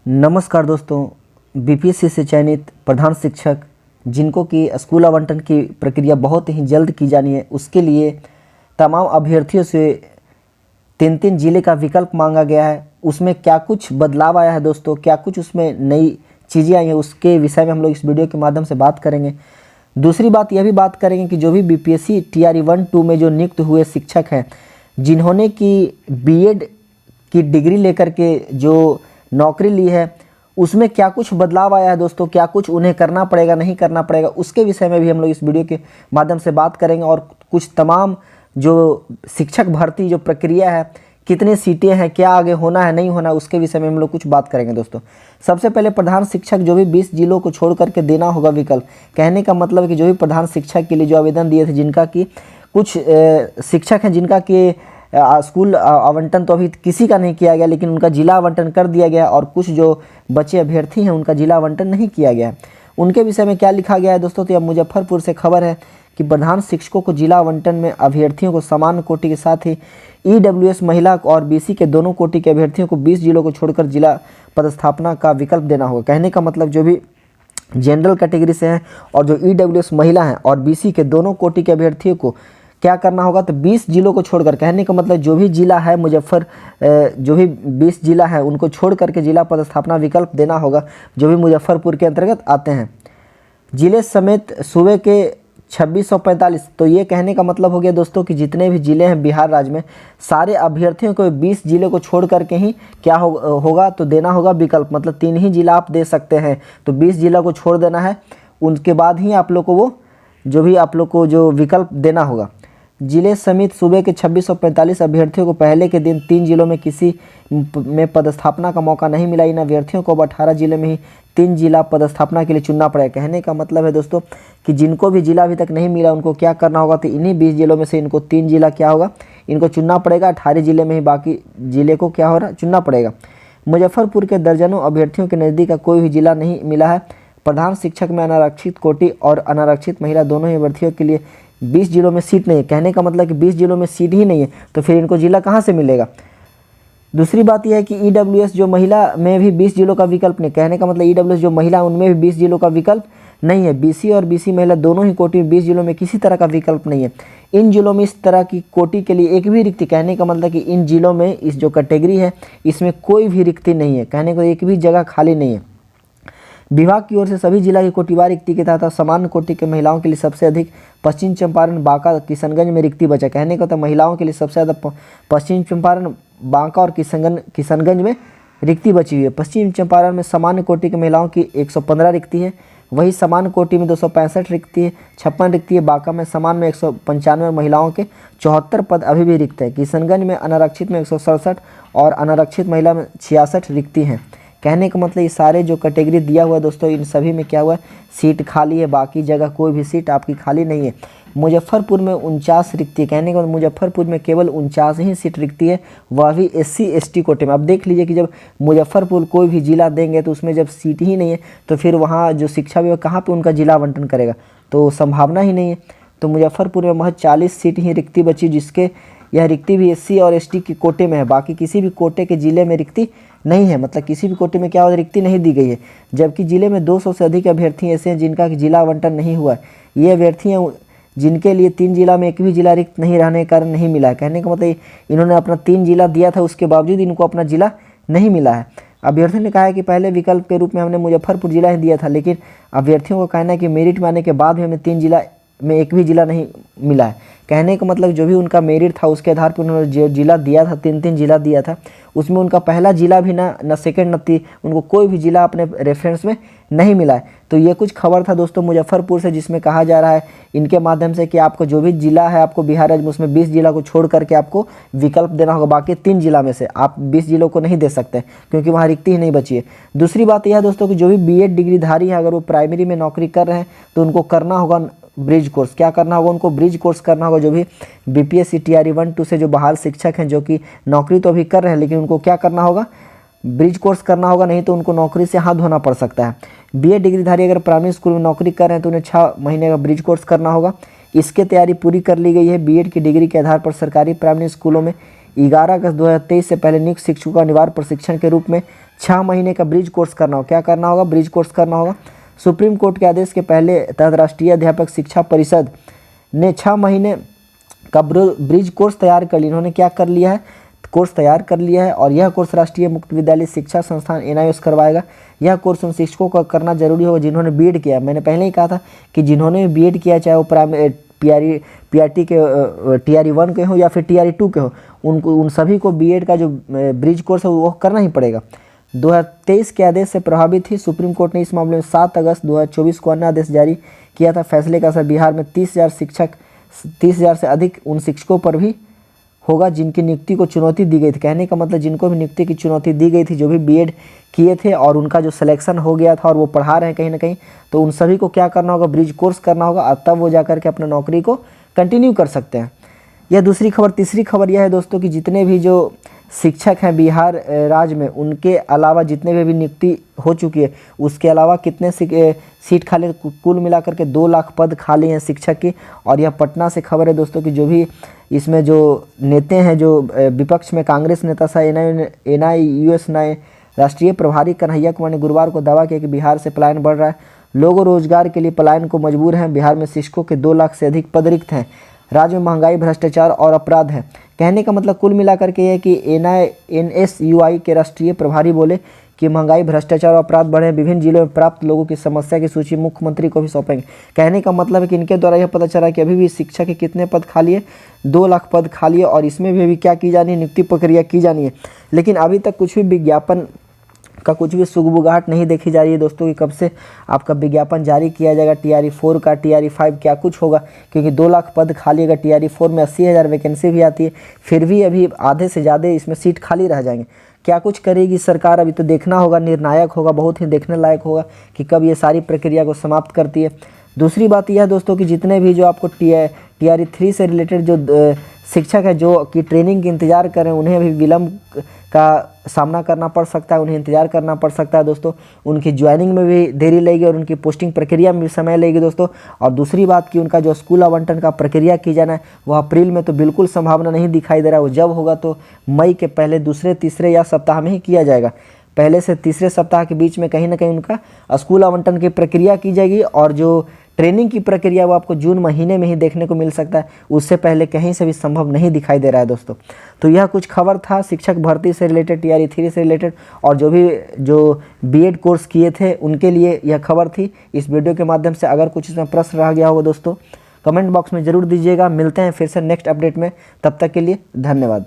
नमस्कार दोस्तों, बीपीएससी से चयनित प्रधान शिक्षक जिनको कि स्कूल आवंटन की प्रक्रिया बहुत ही जल्द की जानी है, उसके लिए तमाम अभ्यर्थियों से 3-3 जिले का विकल्प मांगा गया है। उसमें क्या कुछ बदलाव आया है दोस्तों, क्या कुछ उसमें नई चीज़ें आई हैं, उसके विषय में हम लोग इस वीडियो के माध्यम से बात करेंगे। दूसरी बात यह भी बात करेंगे कि जो भी बीपीएससी टीआरई 1-2 में जो नियुक्त हुए शिक्षक हैं, जिन्होंने कि बीएड की डिग्री लेकर के जो नौकरी ली है, उसमें क्या कुछ बदलाव आया है दोस्तों, क्या कुछ उन्हें करना पड़ेगा नहीं करना पड़ेगा, उसके विषय में भी हम लोग इस वीडियो के माध्यम से बात करेंगे। और कुछ तमाम जो शिक्षक भर्ती जो प्रक्रिया है, कितने सीटें हैं, क्या आगे होना है नहीं होना, उसके विषय में हम लोग कुछ बात करेंगे दोस्तों। सबसे पहले प्रधान शिक्षक जो भी 20 जिलों को छोड़ करके देना होगा विकल्प। कहने का मतलब है कि जो भी प्रधान शिक्षक के लिए जो आवेदन दिए थे, जिनका कि कुछ शिक्षक हैं जिनका कि स्कूल आवंटन तो अभी किसी का नहीं किया गया, लेकिन उनका जिला आवंटन कर दिया गया, और कुछ जो बचे अभ्यर्थी हैं उनका जिला आवंटन नहीं किया गया है। उनके विषय में क्या लिखा गया है दोस्तों, तो यह मुजफ्फरपुर से खबर है कि प्रधान शिक्षकों को जिला आवंटन में अभ्यर्थियों को समान कोटि के साथ ही ईडब्ल्यूएस महिला और बीसी के दोनों कोटि के अभ्यर्थियों को 20 जिलों को छोड़कर जिला पदस्थापना का विकल्प देना होगा। कहने का मतलब जो भी जनरल कैटेगरी से हैं और जो ईडब्ल्यूएस महिला हैं और बीसी के दोनों कोटि के अभ्यर्थियों को क्या करना होगा, तो 20 जिलों को छोड़कर, कहने का मतलब जो भी जिला है जो भी 20 जिला है उनको छोड़ करके जिला पदस्थापना विकल्प देना होगा, जो भी मुजफ्फरपुर के अंतर्गत आते हैं। जिले समेत सूबे के 2645। तो ये कहने का मतलब हो गया दोस्तों कि जितने भी जिले हैं बिहार राज्य में, सारे अभ्यर्थियों को 20 जिले को छोड़ करके ही क्या होगा तो देना होगा विकल्प। मतलब 3 ही जिला आप दे सकते हैं, तो 20 जिला को छोड़ देना है, उनके बाद ही आप लोग को जो विकल्प देना होगा। जिले समेत सूबे के 2645 अभ्यर्थियों को पहले के दिन 3 जिलों में किसी में पदस्थापना का मौका नहीं मिला। इन अभ्यर्थियों को अब 18 जिले में ही 3 जिला पदस्थापना के लिए चुनना पड़ेगा। कहने का मतलब है दोस्तों कि जिनको भी जिला अभी तक नहीं मिला उनको क्या करना होगा, तो इन्हीं 20 जिलों में से इनको 3 जिला क्या होगा, इनको चुनना पड़ेगा। 18 जिले में ही बाकी जिले को क्या हो रहा चुनना पड़ेगा। मुजफ्फरपुर के दर्जनों अभ्यर्थियों के नज़दीक का कोई भी जिला नहीं मिला है। प्रधान शिक्षक में अनारक्षित कोटि और अनारक्षित महिला दोनों ही अभ्यर्थियों के लिए 20 जिलों में सीट नहीं है। कहने का मतलब कि 20 जिलों में सीट ही नहीं है, तो फिर इनको जिला कहाँ से मिलेगा। दूसरी बात यह है कि ईडब्ल्यूएस जो महिला में भी 20 जिलों का विकल्प नहीं। कहने का मतलब ईडब्ल्यूएस जो महिला उनमें भी 20 जिलों का विकल्प नहीं है। बीसी और बीसी महिला दोनों ही कोटि में 20 जिलों में किसी तरह का विकल्प नहीं है। इन जिलों में इस तरह की कोटि के लिए एक भी रिक्ति, कहने का मतलब कि इन जिलों में इस जो कैटेगरी है इसमें कोई भी रिक्ति नहीं है। कहने को एक भी जगह खाली नहीं है। विभाग की ओर से सभी जिला की कोटिवार रिक्ति के तहत सामान्य कोटि के महिलाओं के लिए सबसे अधिक पश्चिम चंपारण, बांका, किशनगंज में रिक्ति बचा। कहने का तो महिलाओं के लिए सबसे ज़्यादा पश्चिम चंपारण, बांका और किशनगंज में रिक्ति बची हुई है। पश्चिम चंपारण में सामान्य कोटि की महिलाओं की 115 रिक्ति है, वही सामान्य कोटि में 265 रिक्ति है, 56 रिक्ति है। बांका में समान में 195 महिलाओं के 74 पद अभी भी रिक्त है। किशनगंज में अनारक्षित में 167 और अनारक्षित महिला में 66 रिक्ति हैं। कहने का मतलब ये सारे जो कैटेगरी दिया हुआ है दोस्तों, इन सभी में क्या हुआ है, सीट खाली है, बाकी जगह कोई भी सीट आपकी खाली नहीं है। मुजफ्फरपुर में 49 रिक्ति है। कहने का मतलब मुजफ्फरपुर में केवल 49 ही सीट रिक्ति है, वह भी SC ST कोटे में। अब देख लीजिए कि जब मुजफ्फरपुर कोई भी जिला देंगे तो उसमें जब सीट ही नहीं है, तो फिर वहाँ जो शिक्षा विभाग कहाँ पर उनका जिला आवंटन करेगा, तो संभावना ही नहीं है। तो मुजफ्फरपुर में महज 40 सीट ही रिक्ति बची, जिसके यह रिक्ति भी SC और ST के कोटे में है। बाकी किसी भी कोटे के जिले में रिक्ति नहीं है, मतलब किसी भी कोटे में क्या हो रिक्ति नहीं दी गई है। जबकि जिले में 200 से अधिक अभ्यर्थी ऐसे हैं जिनका जिला आवंटन नहीं हुआ है। ये अभ्यर्थी हैं जिनके लिए 3 जिला में एक भी जिला रिक्त नहीं रहने के कारण नहीं मिला है। कहने का मतलब इन्होंने अपना 3 जिला दिया था, उसके बावजूद इनको अपना जिला नहीं मिला है। अभ्यर्थियों ने कहा है कि पहले विकल्प के रूप में हमने मुजफ्फरपुर जिला ही दिया था, लेकिन अभ्यर्थियों को कहना है कि मेरिट में आने के बाद भी हमें 3 जिला में एक भी जिला नहीं मिला है। कहने का मतलब जो भी उनका मेरिट था उसके आधार पर उन्होंने जो जिला दिया था, 3-3 जिला दिया था, उसमें उनका पहला जिला भी ना सेकंड न उनको कोई भी जिला अपने रेफरेंस में नहीं मिला है। तो ये कुछ खबर था दोस्तों मुजफ्फरपुर से, जिसमें कहा जा रहा है इनके माध्यम से कि आपको जो भी जिला है आपको बिहार राज्य में, उसमें 20 जिला को छोड़ करके आपको विकल्प देना होगा। बाकी 3 जिला में से आप 20 जिलों को नहीं दे सकते क्योंकि वहाँ रिक्ति ही नहीं बची है। दूसरी बात यह है दोस्तों कि जो भी BEd डिग्रीधारी है, अगर वो प्राइमरी में नौकरी कर रहे हैं तो उनको करना होगा ब्रिज कोर्स। क्या करना होगा, उनको ब्रिज कोर्स करना होगा। जो भी बीपीएससी टीआरई 1-2 से जो बहाल शिक्षक हैं, जो कि नौकरी तो अभी कर रहे हैं, लेकिन उनको क्या करना होगा, ब्रिज कोर्स करना होगा, नहीं तो उनको नौकरी से हाथ धोना पड़ सकता है। BEd डिग्रीधारी अगर प्राइमरी स्कूल में नौकरी कर रहे हैं तो उन्हें 6 महीने का ब्रिज कोर्स करना होगा। इसकी तैयारी पूरी कर ली गई है। BEd की डिग्री के आधार पर सरकारी प्राइमरी स्कूलों में 11 अगस्त 2023 से पहले नियुक्त शिक्षकों का अनिवार्य प्रशिक्षण के रूप में 6 महीने का ब्रिज कोर्स करना होगा। क्या करना होगा? ब्रिज कोर्स करना होगा। सुप्रीम कोर्ट के आदेश के पहले तहत राष्ट्रीय अध्यापक शिक्षा परिषद ने 6 महीने का ब्रिज कोर्स तैयार कर लिया। इन्होंने क्या कर लिया है? कोर्स तैयार कर लिया है और यह कोर्स राष्ट्रीय मुक्त विद्यालय शिक्षा संस्थान NIOS करवाएगा। यह कोर्स उन शिक्षकों को करना जरूरी होगा जिन्होंने बीएड किया। मैंने पहले ही कहा था कि जिन्होंने बीएड किया, चाहे वो प्राइमरी PRT के TRE 1 के हो या फिर TRE 2 के हो, उन सभी को बीएड का जो ब्रिज कोर्स है वो करना ही पड़ेगा। 2023 के आदेश से प्रभावित ही सुप्रीम कोर्ट ने इस मामले में 7 अगस्त 2024 को अन्य आदेश जारी किया था। फैसले का असर बिहार में 30,000 से अधिक उन शिक्षकों पर भी होगा जिनकी नियुक्ति को चुनौती दी गई थी। कहने का मतलब जिनको भी नियुक्ति की चुनौती दी गई थी, जो भी बीएड किए थे और उनका जो सिलेक्शन हो गया था और वो पढ़ा रहे हैं कहीं ना कहीं, तो उन सभी को क्या करना होगा? ब्रिज कोर्स करना होगा और तब वो जाकर के अपना नौकरी को कंटिन्यू कर सकते हैं। यह दूसरी खबर। तीसरी खबर यह है दोस्तों कि जितने भी जो शिक्षक हैं बिहार राज्य में, उनके अलावा जितने भी नियुक्ति हो चुकी है, उसके अलावा कितने सीट खाली, कुल मिलाकर के 2 लाख पद खाली हैं शिक्षक की। और यह पटना से खबर है दोस्तों कि जो भी इसमें जो नेता हैं, जो विपक्ष में कांग्रेस नेता सा NIOS राष्ट्रीय प्रभारी कन्हैया कुमार ने गुरुवार को दावा किया कि बिहार से पलायन बढ़ रहा है। लोग रोजगार के लिए पलायन को मजबूर हैं। बिहार में शिक्षकों के 2 लाख से अधिक पद रिक्त हैं। राज्य में महंगाई, भ्रष्टाचार और अपराध है। कहने का मतलब कुल मिलाकर के यह कि NSUI के राष्ट्रीय प्रभारी बोले कि महंगाई, भ्रष्टाचार और अपराध बढ़े। विभिन्न जिलों में प्राप्त लोगों की समस्या की सूची मुख्यमंत्री को भी सौंपेंगे। कहने का मतलब है कि इनके द्वारा यह पता चला कि अभी भी शिक्षा के कितने पद खाली है? 2 लाख पद खाली है और इसमें भी अभी क्या की जानी है? नियुक्ति प्रक्रिया की जानी है। लेकिन अभी तक कुछ भी विज्ञापन का कुछ भी सुगबुगाहट नहीं देखी जा रही है दोस्तों कि कब से आपका विज्ञापन जारी किया जाएगा TRE 4 का, TRE 5 क्या कुछ होगा, क्योंकि 2 लाख पद खाली है। TRE 4 में 80,000 वैकेंसी भी आती है, फिर भी अभी आधे से ज़्यादा इसमें सीट खाली रह जाएंगे। क्या कुछ करेगी सरकार, अभी तो देखना होगा, निर्णायक होगा, बहुत ही देखने लायक होगा कि कब ये सारी प्रक्रिया को समाप्त करती है। दूसरी बात यह दोस्तों कि जितने भी जो आपको TRE 3 से रिलेटेड जो शिक्षक है जो कि ट्रेनिंग की इंतज़ार कर रहे हैं, उन्हें अभी विलम्ब का सामना करना पड़ सकता है, उन्हें इंतज़ार करना पड़ सकता है दोस्तों। उनकी ज्वाइनिंग में भी देरी लगेगी और उनकी पोस्टिंग प्रक्रिया में भी समय लगेगी दोस्तों। और दूसरी बात कि उनका जो स्कूल आवंटन का प्रक्रिया की जाना है वह अप्रैल में तो बिल्कुल संभावना नहीं दिखाई दे रहा है। वो जब होगा तो मई के पहले, दूसरे, तीसरे या सप्ताह में ही किया जाएगा। पहले से तीसरे सप्ताह के बीच में कहीं ना कहीं उनका स्कूल आवंटन की प्रक्रिया की जाएगी और जो ट्रेनिंग की प्रक्रिया वो आपको जून महीने में ही देखने को मिल सकता है, उससे पहले कहीं से भी संभव नहीं दिखाई दे रहा है दोस्तों। तो यह कुछ खबर था शिक्षक भर्ती से रिलेटेड, TRE 3 से रिलेटेड और जो बीएड कोर्स किए थे उनके लिए यह खबर थी। इस वीडियो के माध्यम से अगर कुछ इसमें प्रश्न रह गया होगा दोस्तों, कमेंट बॉक्स में ज़रूर दीजिएगा। मिलते हैं फिर से नेक्स्ट अपडेट में, तब तक के लिए धन्यवाद।